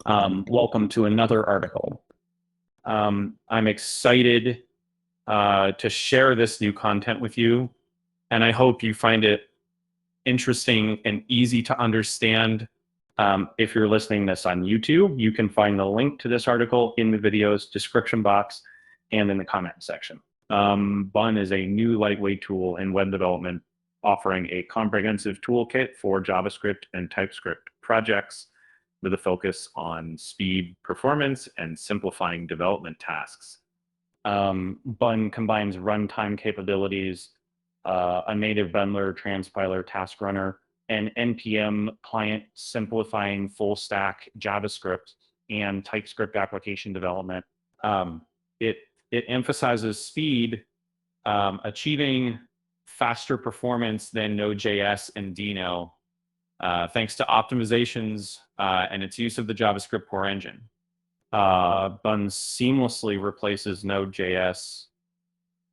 Welcome to another article. I'm excited to share this new content with you, and I hope you find it interesting and easy to understand. If you're listening to this on YouTube, you can find the link to this article in the video's description box and in the comment section. Bun is a new lightweight tool in web development, offering a comprehensive toolkit for JavaScript and TypeScript projects with a focus on speed, performance, and simplifying development tasks. Bun combines runtime capabilities, a native bundler, transpiler, task runner, and NPM client, simplifying full stack JavaScript and TypeScript application development. It emphasizes speed, achieving faster performance than Node.js and Deno, thanks to optimizations and its use of the JavaScriptCore engine. Bun seamlessly replaces Node.js,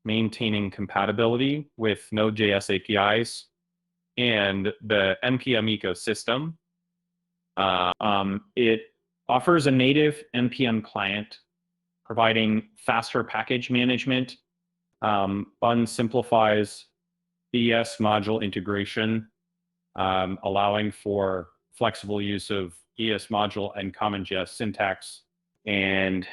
maintaining compatibility with Node.js APIs and the NPM ecosystem. It offers a native NPM client, providing faster package management. Bun simplifies ES module integration, allowing for flexible use of ES module and CommonJS syntax, and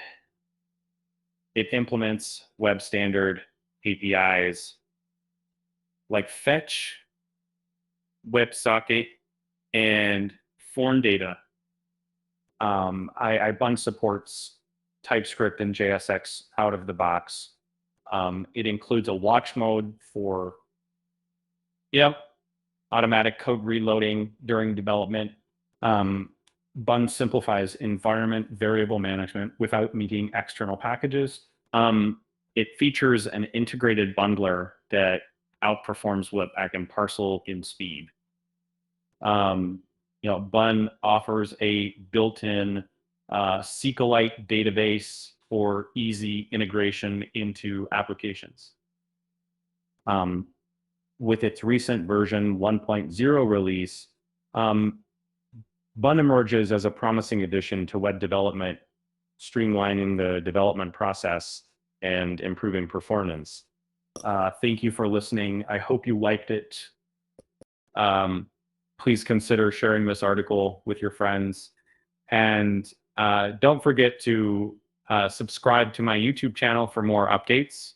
it implements web standard APIs like fetch, websocket, and form data. Bun supports TypeScript and JSX out of the box. It includes a watch mode for automatic code reloading during development. Bun simplifies environment variable management without needing external packages. It features an integrated bundler that outperforms Webpack and Parcel in speed. Bun offers a built-in SQLite database for easy integration into applications. With its recent version 1.0 release, Bun emerges as a promising addition to web development, streamlining the development process and improving performance. Thank you for listening. I hope you liked it. Please consider sharing this article with your friends. And don't forget to subscribe to my YouTube channel for more updates.